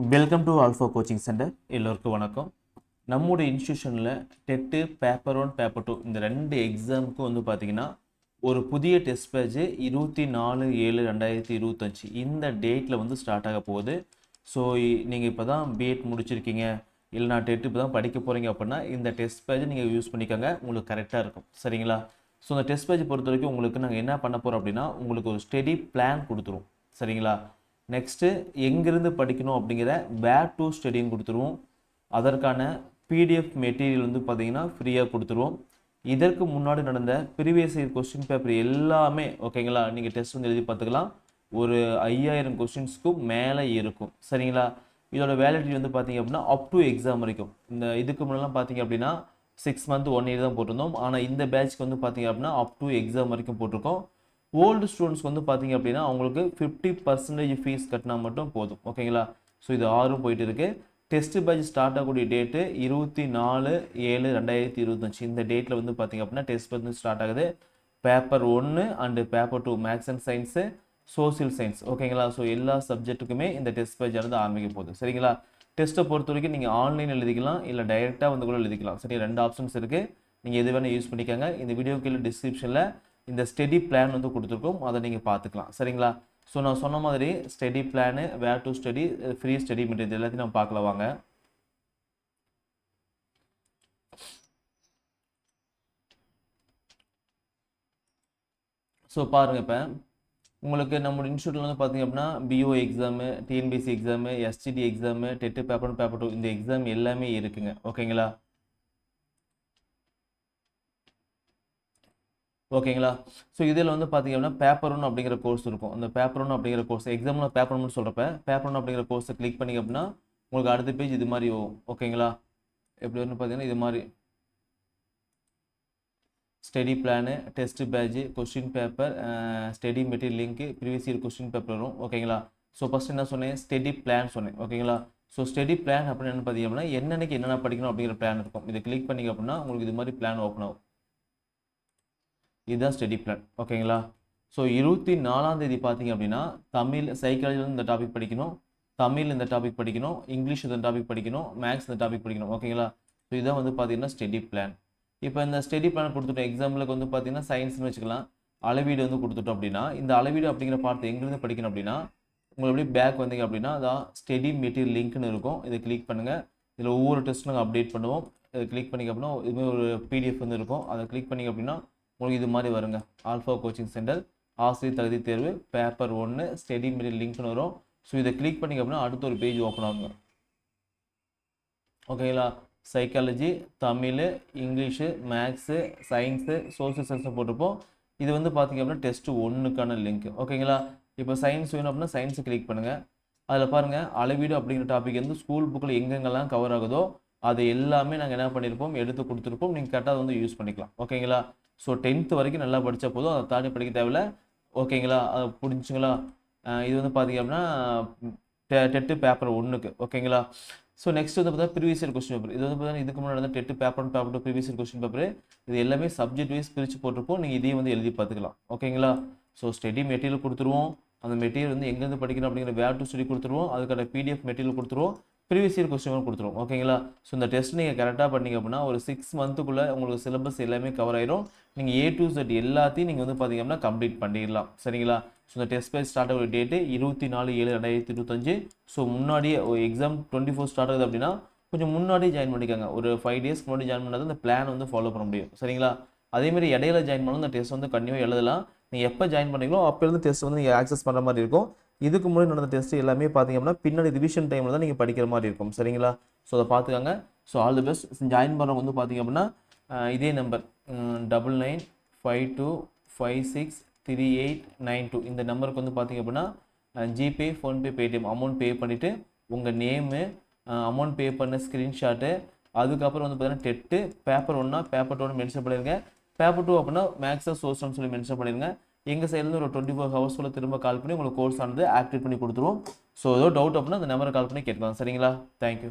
Welcome to alpha coaching centre. எல்லோருக்கும் வணக்கம். நம்முடைய இன்ஸ்டியூஷனில் டெட்டு பேப்பர் 1 பேப்பர் 2 இந்த ரெண்டு எக்ஸாமுக்கும் வந்து பார்த்தீங்கன்னா ஒரு புதிய டெஸ்ட் பேட்ச் 24/7/2025 இந்த டேட்டில் வந்து ஸ்டார்ட் ஆக போகுது. ஸோ நீங்கள் இப்போ தான் பிஎட் முடிச்சிருக்கீங்க, இல்லை நான் டெட்டு இப்போ தான் படிக்க போகிறீங்க அப்படின்னா இந்த டெஸ்ட் பேட்ச் நீங்கள் யூஸ் பண்ணிக்கோங்க, உங்களுக்கு கரெக்டாக இருக்கும். சரிங்களா? ஸோ இந்த டெஸ்ட் பேட்ச் பொறுத்த வரைக்கும் உங்களுக்கு நாங்கள் என்ன பண்ண போகிறோம் அப்படின்னா உங்களுக்கு ஒரு ஸ்டடி பிளான் கொடுத்துருவோம். சரிங்களா? நெக்ஸ்ட்டு எங்கேருந்து படிக்கணும் அப்படிங்கிற வேர் டு ஸ்டடின்னு கொடுத்துருவோம். அதற்கான பிடிஎஃப் மெட்டீரியல் வந்து பார்த்தீங்கன்னா ஃப்ரீயாக கொடுத்துருவோம். இதற்கு முன்னாடி நடந்த ப்ரீவியஸ் இயர் கொஸ்டின் பேப்பர் எல்லாமே ஓகேங்களா, நீங்கள் டெஸ்ட் வந்து எழுதி பார்த்துக்கலாம். ஒரு 5000 கொஸ்டின்ஸ்க்கும் மேலே இருக்கும். சரிங்களா? இதோட வேலிடிட்டி வந்து பார்த்தீங்க அப்படின்னா அப் டு எக்ஸாம் வரைக்கும். இதுக்கு முன்னெல்லாம் பார்த்தீங்க அப்படின்னா 6 மந்த் 1 இயர் தான் போட்டிருந்தோம். ஆனால் இந்த பேட்ச்க்கு வந்து பார்த்தீங்க அப்படின்னா அப் டு எக்ஸாம் வரைக்கும் போட்டிருக்கோம். ஓல்டு ஸ்டூடெண்ட்ஸ்க்கு வந்து பார்த்தீங்க அப்படின்னா அவங்களுக்கு 50% ஃபீஸ் கட்டினா மட்டும் போதும். ஓகேங்களா? ஸோ இது 6 போயிட்டு இருக்குது. டெஸ்ட் பேட்ச் ஸ்டார்ட் ஆகக்கூடிய டேட்டு 24/7/2025 இந்த டேட்டில் வந்து பார்த்தீங்க அப்படின்னா டெஸ்ட் பேட்ச் வந்து ஸ்டார்ட் ஆகுது. Paper 1 and paper 2 maths and science, social science. ஓகேங்களா? ஸோ எல்லா சப்ஜெக்ட்டுக்குமே இந்த டெஸ்ட் பேட்ச் வந்து ஆரம்பிக்க போகுது. சரிங்களா? டெஸ்ட்டை பொறுத்த வரைக்கும் நீங்கள் ஆன்லைன் எழுதிக்கலாம், இல்லை டைரெக்டாக வந்து கூட எழுதிக்கலாம். சரி, 2 ஆப்ஷன்ஸ் இருக்குது. நீங்கள் எது வேணால் யூஸ் பண்ணிக்கோங்க. இந்த வீடியோ கீழே டிஸ்கிரிப்ஷனில் இந்த ஸ்டடி பிளான் வந்து கொடுத்துருக்கோம், அதை நீங்கள் பார்த்துக்கலாம். சரிங்களா? ஸோ நான் சொன்ன மாதிரி study plan, where to study, free study material எல்லாத்தையும் நம்ம பார்க்கலாம் வாங்க. ஸோ பாருங்கள், இப்போ உங்களுக்கு நம்மளோட இன்ஸ்டியூட்டில் வந்து பார்த்தீங்க அப்படின்னா PO exam, TNPSC exam, STD exam, TET paper 1 paper 2 இந்த எக்ஸாம் எல்லாமே இருக்குங்க. ஓகேங்களா? ஓகேங்களா? ஸோ இதில் வந்து பார்த்தீங்க அப்படின்னா பேப்பர் 1 அப்படிங்கிற கோர்ஸ் இருக்கும். அந்த பேப்பர் 1 அப்படிங்கிற கோர்ஸ் எக்ஸாமில் பேப்பர் 1 சொல்கிறப்ப பேப்பர் 1 அப்படிங்கிற கோர்ஸை கிளிக் பண்ணிங்க அப்படின்னா உங்களுக்கு அடுத்த பேஜ் இது மாதிரி வரும். ஓகேங்களா? எப்படி வந்து பார்த்தீங்கன்னா இது மாதிரி study plan, test batch, question paper, study material link, previous year question paper வரும். ஓகேங்களா? ஸோ ஃபஸ்ட் என்ன சொன்னேன், ஸ்டடி பிளான் சொன்னேன். ஓகேங்களா? ஸோ ஸ்டடி பிளான் அப்படின்னு என்ன பார்த்தீங்க அப்படின்னா என்னென்னக்கு என்னென்ன படிக்கணும் அப்படிங்கிற பிளான் இருக்கும். இதை கிளிக் பண்ணிங்க அப்படின்னா உங்களுக்கு இது மாதிரி பிளான் ஓப்பன் ஆகும். இதுதான் ஸ்டடி பிளான். ஓகேங்களா? ஸோ 24ஆம் தேதி பார்த்தீங்க அப்படின்னா தமிழ் சைக்காலஜியில் இந்த டாபிக் படிக்கணும், தமிழ் இந்த டாபிக் படிக்கணும், இங்கிலீஷ் இந்த டாபிக் படிக்கணும், மேக்ஸ் இந்த டாபிக் படிக்கணும். ஓகேங்களா? ஸோ இதான் வந்து பார்த்தீங்கன்னா ஸ்டடி பிளான். இப்போ இந்த ஸ்டடி பிளான் கொடுத்துட்டோம். எக்ஸாம்பிளுக்கு வந்து பார்த்தீங்கன்னா சயின்ஸ்னு வச்சுக்கலாம், அளவீடு வந்து கொடுத்துட்டோம் அப்படின்னா இந்த அளவீடு அப்படிங்கிற பார்த்து எங்கேருந்து படிக்கணும் அப்படின்னா உங்களுக்கு அப்படியே பேக் வந்தீங்க அப்படின்னா அதான் ஸ்டடி மெட்டீரியல் லிங்க்னு இருக்கும். இதை கிளிக் பண்ணுங்கள். இதில் ஒவ்வொரு டெஸ்ட்டும் நாங்கள் அப்டேட் பண்ணுவோம். இதை கிளிக் பண்ணிங்க அப்படின்னா இதுமாதிரி ஒரு பிடிஎஃப் வந்து இருக்கும். அதை கிளிக் பண்ணிங்க அப்படின்னா உங்களுக்கு இது மாதிரி வருங்க. ஆல்ஃபா கோச்சிங் சென்டர் ஆசிரியர் தகுதி தேர்வு பேப்பர் 1 ஸ்டடி மெட்டீரியல் லிங்க்னு வரும். ஸோ இதை கிளிக் பண்ணிங்க அப்படின்னா அடுத்த ஒரு பேஜ் ஓப்பன் ஆகுங்க. ஓகேங்களா? Psychology, Tamil, English, maths, science, social சயின்ஸை போட்டிருப்போம். இது வந்து பார்த்தீங்க அப்படின்னா டெஸ்ட் 1க்கான லிங்க். ஓகேங்களா? இப்போ சயின்ஸ் வேணும் அப்படின்னா சயின்ஸை கிளிக் பண்ணுங்கள். அதில் பாருங்கள் அளவீடு அப்படிங்கிற டாபிக் வந்து ஸ்கூல் புக்கில் எங்கெங்கெல்லாம் கவர் ஆகுதோ அது எல்லாமே நாங்கள் என்ன பண்ணியிருப்போம், எடுத்து கொடுத்துருப்போம். நீங்கள் கரெக்டாக வந்து யூஸ் பண்ணிக்கலாம். ஓகேங்களா? ஸோ 10th வரைக்கும் நல்லா படித்தா போதும், அதை தாண்டி படிக்க தேவையில்ல. ஓகேங்களா? அதை புரிஞ்சுங்களா? இது வந்து பார்த்தீங்க அப்படின்னா டெட்டு பேப்பர் 1க்கு. ஓகேங்களா? ஸோ நெக்ஸ்ட் வந்து பார்த்தா ப்ரீவியஸ் இயர் கொஸ்டின் பேப்பர். இது வந்து பார்த்தீங்கன்னா இதுக்கு முன்னாடி நடந்த TET paper 1 paper 2 previous year question paper. இது எல்லாமே சப்ஜெக்ட் வைஸ் பிரித்து போட்டிருப்போம். நீங்கள் இதையும் வந்து எழுதி பார்த்துக்கலாம். ஓகேங்களா? ஸோ ஸ்டடி மெட்டீரியல் கொடுத்துருவோம். அந்த மெட்டீரியல் வந்து எங்கேருந்து படிக்கணும் அப்படிங்கிற வேர் டு ஸ்டடி கொடுத்துருவோம். அதுக்கான பிடிஎஃப் மெட்டீரியல் கொடுத்துருவோம். ப்ரீவியஸ் இயர் கொஸ்டின் கொடுத்துருவோம். ஓகேங்களா? ஸோ இந்த டெஸ்ட் நீங்கள் கரெக்டாக பண்ணிங்க அப்படின்னா ஒரு 6 மந்த்துக்குள்ளே உங்களுக்கு சிலபஸ் எல்லாமே கவர் ஆயிரும். நீங்கள் A to Z எல்லாத்தையும் நீங்கள் வந்து பார்த்தீங்க அப்படின்னா கம்ப்ளீட் பண்ணிடலாம். சரிங்களா? ஸோ இந்த டெஸ்ட் பேட்ச் ஸ்டார்ட் ஆகிற டேட்டு 24/7/2025. ஸோ முன்னாடியே ஒரு எக்ஸாம் 24 ஸ்டார்ட் ஆகுது அப்படின்னா கொஞ்சம் முன்னாடியே ஜாயின் பண்ணிக்கோங்க. ஒரு 5 டேஸ்க்கு முன்னாடி ஜாயின் பண்ணால் இந்த பிளான் வந்து ஃபாலோ பண்ண முடியும். சரிங்களா? அதேமாதிரி இடையில ஜாயின் பண்ணாலும் இந்த டெஸ்ட் வந்து கண்டிப்பாக எழுதலாம். நீங்கள் எப்போ ஜாயின் பண்ணீங்களோ அப்போருந்து டெஸ்ட் வந்து நீங்கள் ஆக்சஸ் பண்ணுற மாதிரி இருக்கும். இதுக்கு முன்னாடி நடந்த டெஸ்ட் எல்லாமே பார்த்தீங்க அப்படின்னா பின்னாடி ரிவிஷன் டைமில் தான் நீங்கள் படிக்கிற மாதிரி இருக்கும். சரிங்களா? ஸோ அதை பார்த்துக்காங்க. So all the best. Join பண்ணுறவங்க வந்து பார்த்தீங்க அப்படின்னா இதே நம்பர் 9952563892 இந்த நம்பருக்கு வந்து பார்த்தீங்க அப்படின்னா GPay, PhonePe, Paytm amount pay பண்ணிவிட்டு உங்கள் நேமு, அமௌண்ட் பே பண்ண ஸ்க்ரீன்ஷாட்டு, அதுக்கப்புறம் வந்து பார்த்தீங்கன்னா டெட்டு பேப்பர் 1 பேப்பர் 2 மென்ஷன் பண்ணிடுங்க. பேப்பர் 2 அப்படின்னா மேக்ஸா சோர்ஸ்னு சொல்லி மென்ஷன் பண்ணிடுங்க. எங்கள் சைட்லேருந்து ஒரு 24 ஹவர்ஸ்க்குள்ளே திரும்ப கால் பண்ணி உங்களுக்கு கோர்ஸ் ஆனது ஆக்டிவேட் பண்ணி கொடுத்துருவோம். ஸோ ஏதோ டவுட் அப்படின்னா அந்த நம்பரை கால் பண்ணி கேட்கலாம். சரிங்களா? தேங்க்யூ.